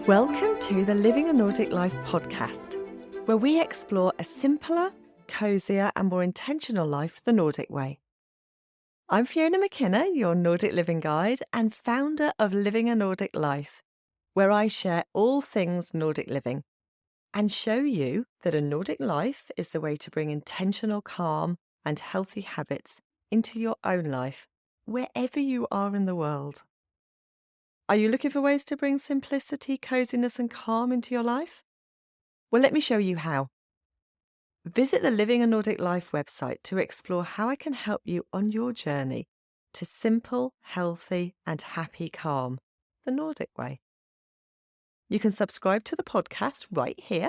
Welcome to the Living a Nordic Life podcast, where we explore a simpler, cosier and more intentional life the Nordic way. I'm Fiona McKenna, your Nordic living guide and founder of Living a Nordic Life, where I share all things Nordic living and show you that a Nordic life is the way to bring intentional calm and healthy habits into your own life, wherever you are in the world. Are you looking for ways to bring simplicity, coziness and calm into your life? Well, let me show you how. Visit the Living a Nordic Life website to explore how I can help you on your journey to simple, healthy and happy calm, the Nordic way. You can subscribe to the podcast right here.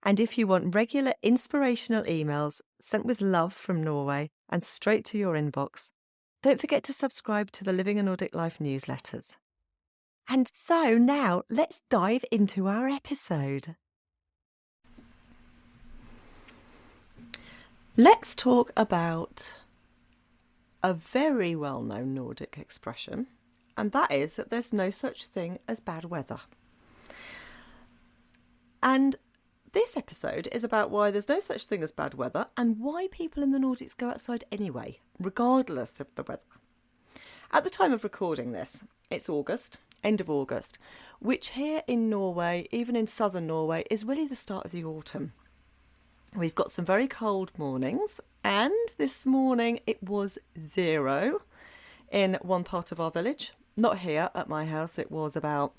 And if you want regular inspirational emails sent with love from Norway and straight to your inbox, don't forget to subscribe to the Living a Nordic Life newsletters. And so now let's dive into our episode. Let's talk about a very well-known Nordic expression, and that is that there's no such thing as bad weather. And this episode is about why there's no such thing as bad weather and why people in the Nordics go outside anyway, regardless of the weather. At the time of recording this, it's August, end of August, which here in Norway, even in southern Norway, is really the start of the autumn. We've got some very cold mornings, and this morning it was 0 in one part of our village. Not here at my house, it was about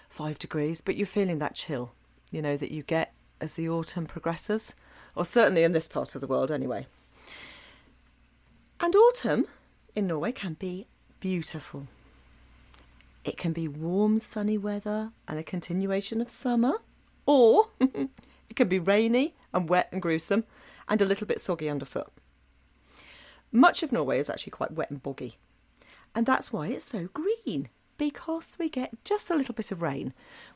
5 degrees, but you're feeling that chill, you know, that you get as the autumn progresses, or certainly in this part of the world anyway. And autumn in Norway can be beautiful. It can be warm, sunny weather and a continuation of summer, or it can be rainy and wet and gruesome and a little bit soggy underfoot. Much of Norway is actually quite wet and boggy, and that's why it's so green, because we get just a little bit of rain.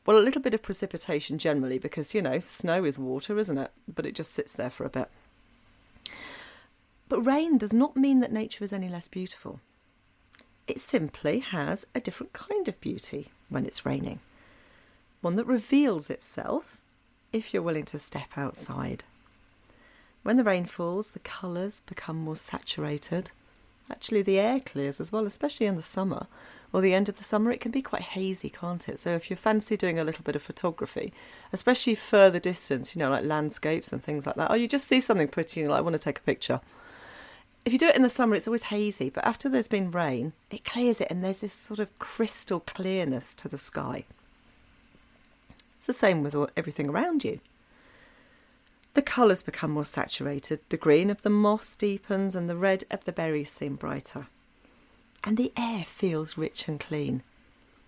Well, a little bit of precipitation generally, because, you know, snow is water, isn't it? But it just sits there for a bit. But rain does not mean that nature is any less beautiful. It simply has a different kind of beauty when it's raining. One that reveals itself if you're willing to step outside. When the rain falls, the colours become more saturated. Actually, the air clears as well, especially in the summer or the end of the summer. It can be quite hazy, can't it? So if you fancy doing a little bit of photography, especially further distance, you know, like landscapes and things like that, or you just see something pretty and you're like, I want to take a picture. If you do it in the summer, it's always hazy, but after there's been rain, it clears it and there's this sort of crystal clearness to the sky. It's the same with everything around you. The colours become more saturated, the green of the moss deepens and the red of the berries seem brighter. And the air feels rich and clean.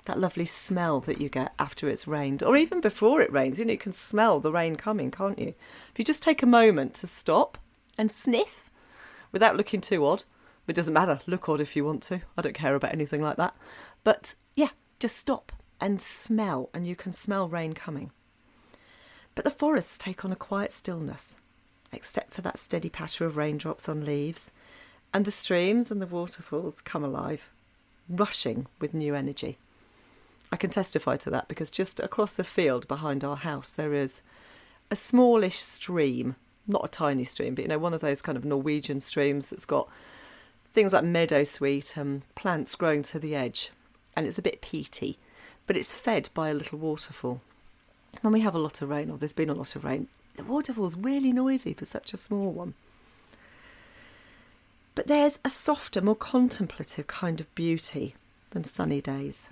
That lovely smell that you get after it's rained, or even before it rains, you know, you can smell the rain coming, can't you? If you just take a moment to stop and sniff, without looking too odd. It doesn't matter, look odd if you want to. I don't care about anything like that. But yeah, just stop and smell, and you can smell rain coming. But the forests take on a quiet stillness, except for that steady patter of raindrops on leaves, and the streams and the waterfalls come alive, rushing with new energy. I can testify to that because just across the field behind our house there is a smallish stream. Not a tiny stream, but, you know, one of those kind of Norwegian streams that's got things like meadowsweet and plants growing to the edge. And it's a bit peaty, but it's fed by a little waterfall. When we have a lot of rain, or there's been a lot of rain, the waterfall's really noisy for such a small one. But there's a softer, more contemplative kind of beauty than sunny days.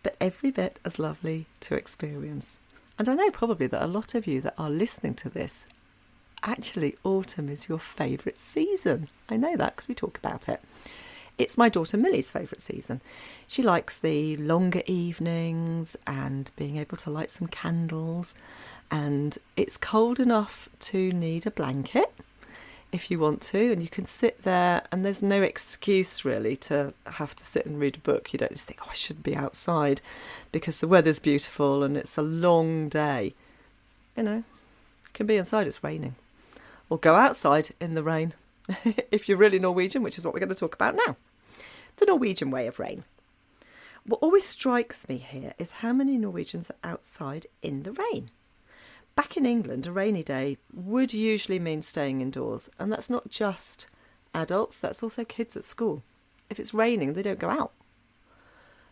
But every bit as lovely to experience. And I know probably that a lot of you that are listening to this, actually, autumn is your favourite season. I know that because we talk about it. It's my daughter Millie's favourite season. She likes the longer evenings and being able to light some candles. And it's cold enough to need a blanket if you want to. And you can sit there and there's no excuse really to have to sit and read a book. You don't just think, oh, I should be outside because the weather's beautiful and it's a long day. You know, you can be inside, it's raining. Or go outside in the rain, if you're really Norwegian, which is what we're going to talk about now. The Norwegian way of rain. what always strikes me here is how many Norwegians are outside in the rain. Back in England, a rainy day would usually mean staying indoors, and that's not just adults, that's also kids at school. If it's raining, they don't go out.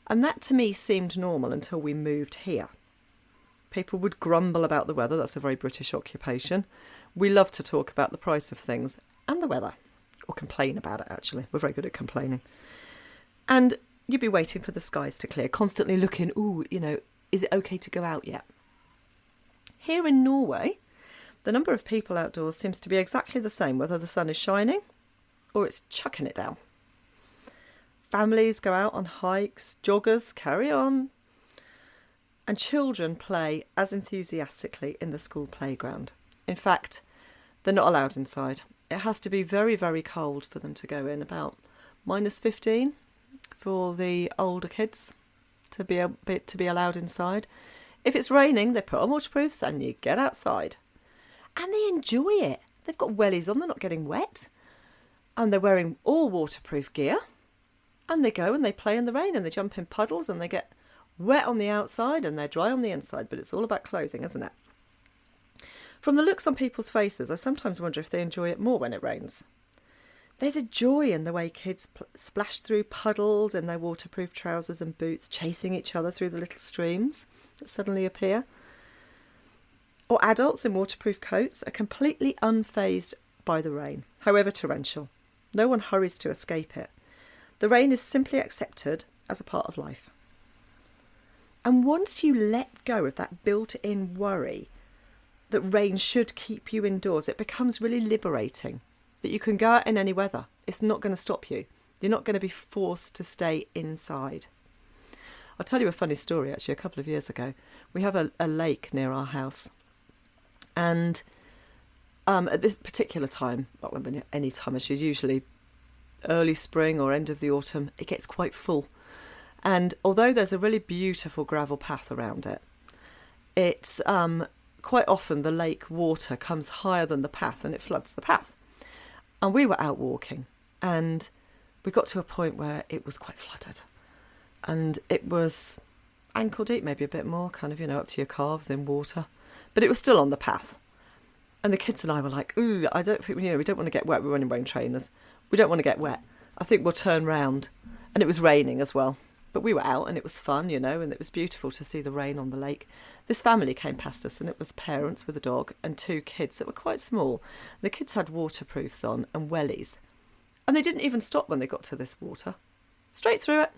And that to me seemed normal until we moved here. People would grumble about the weather, that's a very British occupation. We love to talk about the price of things and the weather, or complain about it actually. We're very good at complaining. And you'd be waiting for the skies to clear, constantly looking, is it okay to go out yet? Here in Norway, the number of people outdoors seems to be exactly the same, whether the sun is shining or it's chucking it down. Families go out on hikes, joggers carry on, and children play as enthusiastically in the school playground. In fact, they're not allowed inside. It has to be very, very cold for them to go in, about -15 for the older kids to be allowed inside. If it's raining, they put on waterproofs and you get outside. And they enjoy it. They've got wellies on, they're not getting wet. And they're wearing all waterproof gear. And they go and they play in the rain and they jump in puddles and they get wet on the outside and they're dry on the inside. But it's all about clothing, isn't it? From the looks on people's faces, I sometimes wonder if they enjoy it more when it rains. There's a joy in the way kids splash through puddles in their waterproof trousers and boots, chasing each other through the little streams that suddenly appear. Or adults in waterproof coats are completely unfazed by the rain, however torrential. No one hurries to escape it. The rain is simply accepted as a part of life. And once you let go of that built-in worry that rain should keep you indoors, it becomes really liberating. That you can go out in any weather. It's not going to stop you. You're not going to be forced to stay inside. I'll tell you a funny story, actually. A couple of years ago, we have a lake near our house. And at this particular time, well, any time, actually, usually early spring or end of the autumn, it gets quite full. And although there's a really beautiful gravel path around it, it's quite often the lake water comes higher than the path and it floods the path. And we were out walking and we got to a point where it was quite flooded. And it was ankle deep, maybe a bit more, kind of, up to your calves in water. But it was still on the path. And the kids and I were like, ooh, I don't think, we don't want to get wet. We were only wearing trainers. We don't want to get wet. I think we'll turn round. And it was raining as well. But we were out and it was fun, and it was beautiful to see the rain on the lake. This family came past us and it was parents with a dog and 2 kids that were quite small. The kids had waterproofs on and wellies. And they didn't even stop when they got to this water. Straight through it.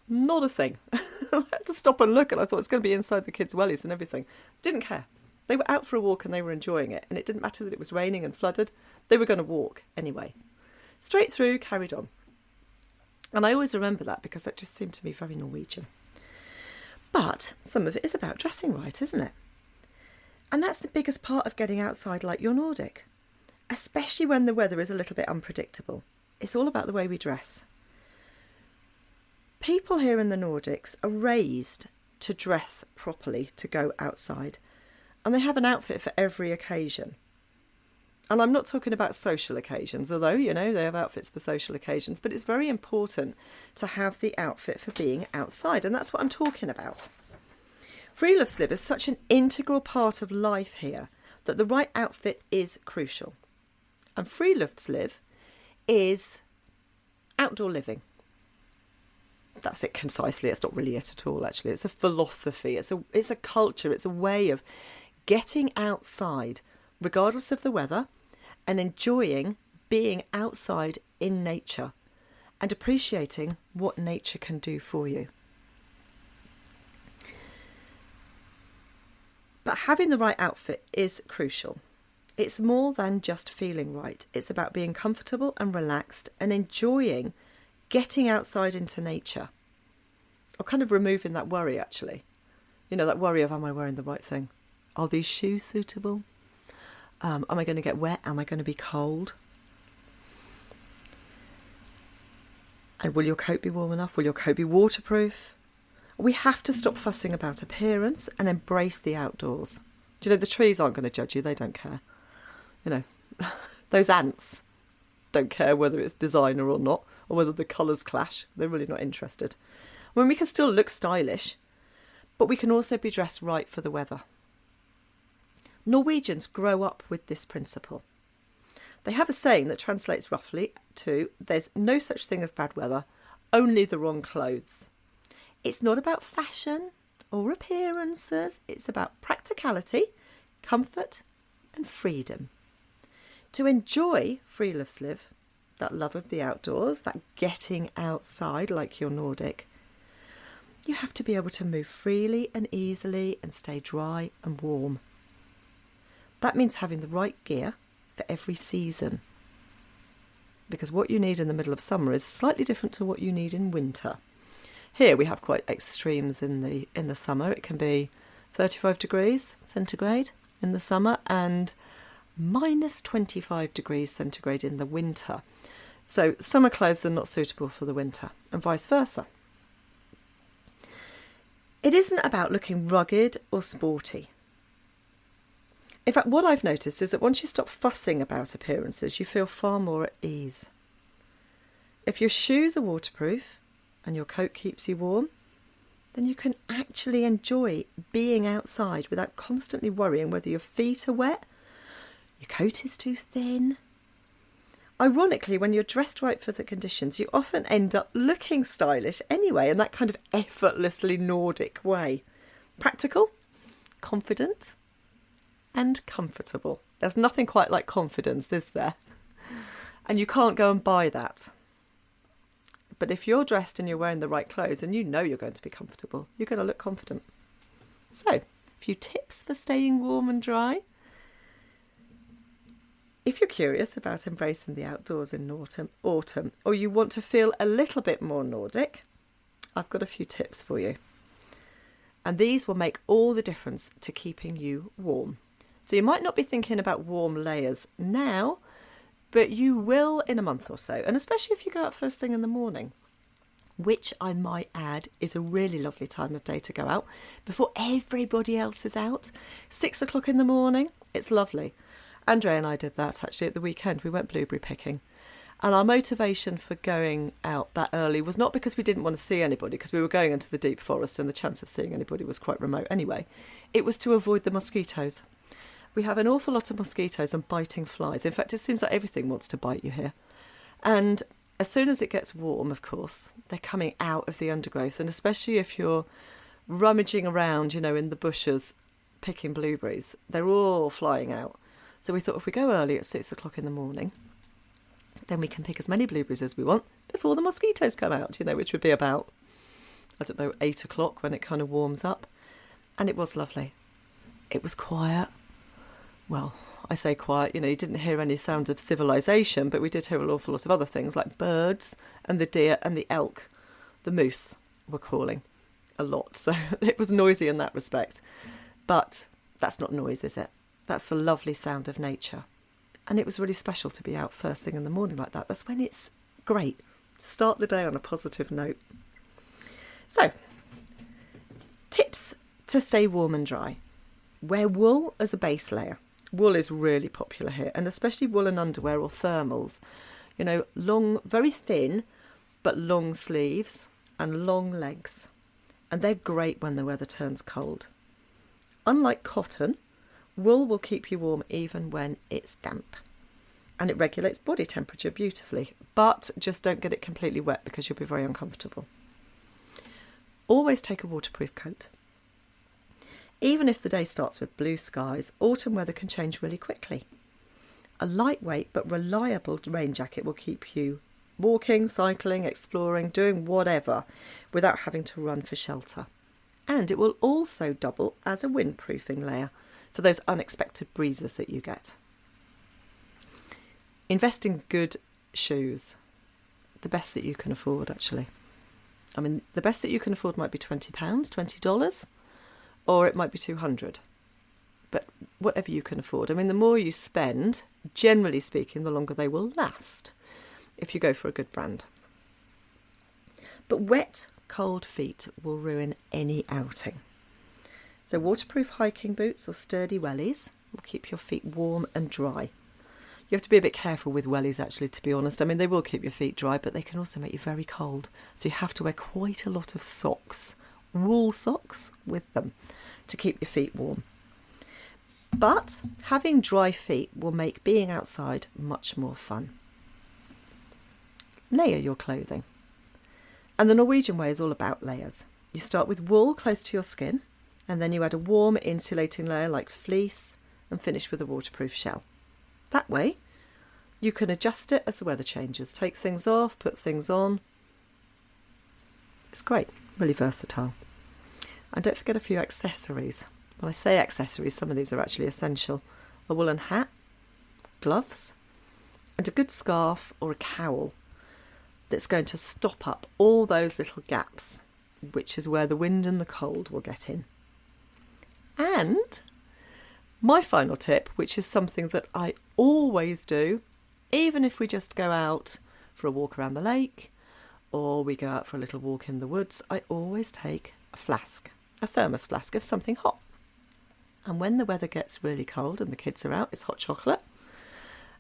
Not a thing. I had to stop and look and I thought it's going to be inside the kids' wellies and everything. Didn't care. They were out for a walk and they were enjoying it. And it didn't matter that it was raining and flooded. They were going to walk anyway. Straight through, carried on. And I always remember that because that just seemed to me very Norwegian. But some of it is about dressing right, isn't it? And that's the biggest part of getting outside like you're Nordic. Especially when the weather is a little bit unpredictable. It's all about the way we dress. People here in the Nordics are raised to dress properly to go outside. And they have an outfit for every occasion. And I'm not talking about social occasions, although, they have outfits for social occasions, but it's very important to have the outfit for being outside, and that's what I'm talking about. Friluftsliv is such an integral part of life here that the right outfit is crucial. And Friluftsliv is outdoor living. That's it concisely. It's not really it at all, actually. It's a philosophy. It's a culture. It's a way of getting outside, regardless of the weather, and enjoying being outside in nature and appreciating what nature can do for you. But having the right outfit is crucial. It's more than just feeling right. It's about being comfortable and relaxed and enjoying getting outside into nature. Or kind of removing that worry, actually. That worry of, am I wearing the right thing? Are these shoes suitable? Am I going to get wet? Am I going to be cold? And will your coat be warm enough? Will your coat be waterproof? We have to stop fussing about appearance and embrace the outdoors. The trees aren't going to judge you. They don't care. Those ants don't care whether it's designer or not, or whether the colours clash. They're really not interested. When we can still look stylish, but we can also be dressed right for the weather. Norwegians grow up with this principle. They have a saying that translates roughly to, there's no such thing as bad weather, only the wrong clothes. It's not about fashion or appearances, it's about practicality, comfort and freedom. To enjoy Friluftsliv, that love of the outdoors, that getting outside like you're Nordic, you have to be able to move freely and easily and stay dry and warm. That means having the right gear for every season. Because what you need in the middle of summer is slightly different to what you need in winter. Here we have quite extremes in the summer. It can be 35 degrees centigrade in the summer and minus 25 degrees centigrade in the winter. So summer clothes are not suitable for the winter and vice versa. It isn't about looking rugged or sporty. In fact, what I've noticed is that once you stop fussing about appearances, you feel far more at ease. If your shoes are waterproof and your coat keeps you warm, then you can actually enjoy being outside without constantly worrying whether your feet are wet, your coat is too thin. Ironically, when you're dressed right for the conditions, you often end up looking stylish anyway, in that kind of effortlessly Nordic way. Practical, confident, and comfortable. There's nothing quite like confidence, is there? And you can't go and buy that. But if you're dressed and you're wearing the right clothes and you know you're going to be comfortable, you're going to look confident. So, a few tips for staying warm and dry. If you're curious about embracing the outdoors in autumn, or you want to feel a little bit more Nordic, I've got a few tips for you. And these will make all the difference to keeping you warm. So you might not be thinking about warm layers now, but you will in a month or so, and especially if you go out first thing in the morning, which I might add is a really lovely time of day to go out before everybody else is out. 6 o'clock in the morning, it's lovely. Andre and I did that actually at the weekend. We went blueberry picking. And our motivation for going out that early was not because we didn't want to see anybody, because we were going into the deep forest and the chance of seeing anybody was quite remote anyway. It was to avoid the mosquitoes. We have an awful lot of mosquitoes and biting flies. In fact, it seems like everything wants to bite you here. And as soon as it gets warm, of course, they're coming out of the undergrowth. And especially if you're rummaging around, in the bushes, picking blueberries, they're all flying out. So we thought if we go early at 6 o'clock in the morning, then we can pick as many blueberries as we want before the mosquitoes come out, which would be about, 8 o'clock when it kind of warms up. And it was lovely. It was quiet. Well, I say quiet, you didn't hear any sounds of civilization, but we did hear an awful lot of other things like birds and the deer and the elk. The moose were calling a lot, so it was noisy in that respect. But that's not noise, is it? That's the lovely sound of nature. And it was really special to be out first thing in the morning like that. That's when it's great. Start the day on a positive note. So, tips to stay warm and dry. Wear wool as a base layer. Wool is really popular here, and especially woolen underwear or thermals. Long, very thin, but long sleeves and long legs. And they're great when the weather turns cold. Unlike cotton, wool will keep you warm even when it's damp. And it regulates body temperature beautifully, but just don't get it completely wet because you'll be very uncomfortable. Always take a waterproof coat. Even if the day starts with blue skies, autumn weather can change really quickly. A lightweight but reliable rain jacket will keep you walking, cycling, exploring, doing whatever without having to run for shelter. And it will also double as a windproofing layer for those unexpected breezes that you get. Invest in good shoes. The best that you can afford, actually. The best that you can afford might be £20, $20, or it might be $200. But whatever you can afford. The more you spend, generally speaking, the longer they will last if you go for a good brand. But wet, cold feet will ruin any outing. So waterproof hiking boots or sturdy wellies will keep your feet warm and dry. You have to be a bit careful with wellies, actually, to be honest. I mean, they will keep your feet dry, but they can also make you very cold. So you have to wear quite a lot of socks, wool socks with them, to keep your feet warm. But having dry feet will make being outside much more fun. Layer your clothing. And the Norwegian way is all about layers. You start with wool close to your skin, and then you add a warm insulating layer like fleece and finish with a waterproof shell. That way, you can adjust it as the weather changes. Take things off, put things on. It's great, really versatile. And don't forget a few accessories. When I say accessories, some of these are actually essential. A woolen hat, gloves, and a good scarf or a cowl that's going to stop up all those little gaps, which is where the wind and the cold will get in. And my final tip, which is something that I always do, even if we just go out for a walk around the lake or we go out for a little walk in the woods, I always take a flask, a thermos flask of something hot. And when the weather gets really cold and the kids are out, it's hot chocolate.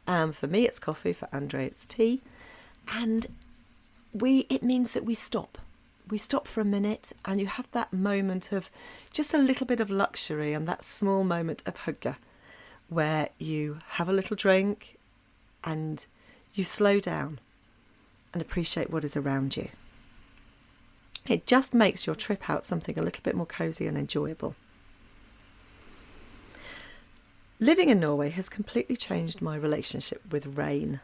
For me, it's coffee. For Andre, it's tea. And it means that we stop. We stop for a minute, and you have that moment of just a little bit of luxury and that small moment of hygge, where you have a little drink and you slow down and appreciate what is around you. It just makes your trip out something a little bit more cosy and enjoyable. Living in Norway has completely changed my relationship with rain,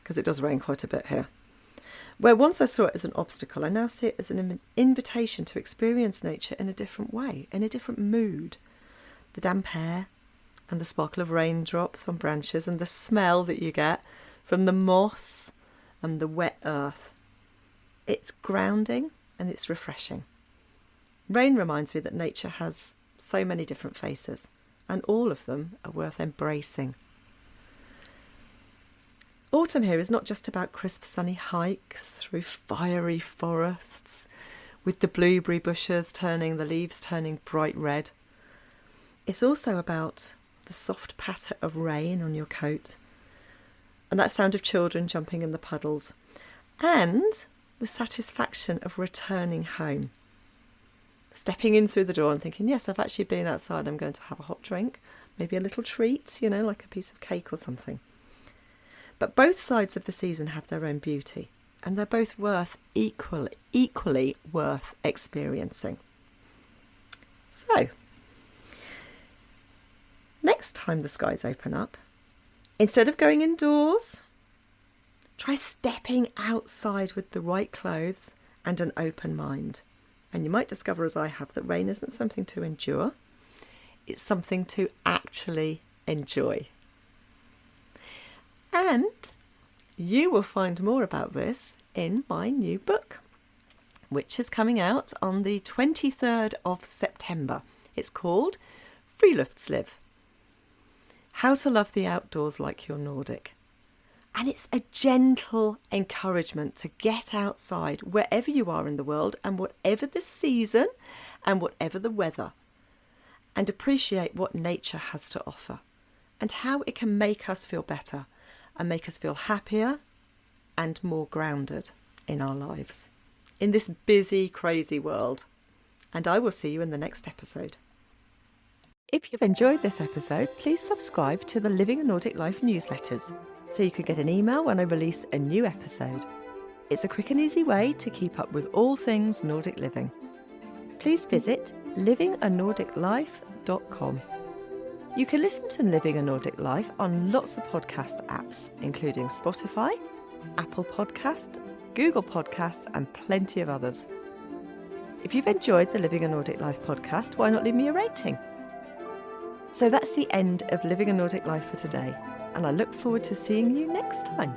because it does rain quite a bit here. Where once I saw it as an obstacle, I now see it as an invitation to experience nature in a different way, in a different mood. The damp air and the sparkle of raindrops on branches and the smell that you get from the moss and the wet earth. It's grounding and it's refreshing. Rain reminds me that nature has so many different faces, and all of them are worth embracing. Autumn here is not just about crisp sunny hikes through fiery forests with the blueberry bushes the leaves turning bright red. It's also about the soft patter of rain on your coat and that sound of children jumping in the puddles and the satisfaction of returning home. Stepping in through the door and thinking, yes, I've actually been outside, I'm going to have a hot drink, maybe a little treat, like a piece of cake or something. But both sides of the season have their own beauty, and they're both equally worth experiencing. So, next time the skies open up, instead of going indoors, try stepping outside with the right clothes and an open mind. And you might discover, as I have, that rain isn't something to endure, it's something to actually enjoy. And you will find more about this in my new book, which is coming out on the 23rd of September. It's called Friluftsliv, How to Love the Outdoors Like You're Nordic. And it's a gentle encouragement to get outside wherever you are in the world and whatever the season and whatever the weather, and appreciate what nature has to offer and how it can make us feel better and make us feel happier and more grounded in our lives, in this busy, crazy world. And I will see you in the next episode. If you've enjoyed this episode, please subscribe to the Living a Nordic Life newsletters so you can get an email when I release a new episode. It's a quick and easy way to keep up with all things Nordic living. Please visit livinganordiclife.com. You can listen to Living a Nordic Life on lots of podcast apps, including Spotify, Apple Podcast, Google Podcasts, and plenty of others. If you've enjoyed the Living a Nordic Life podcast, why not leave me a rating? So that's the end of Living a Nordic Life for today, and I look forward to seeing you next time.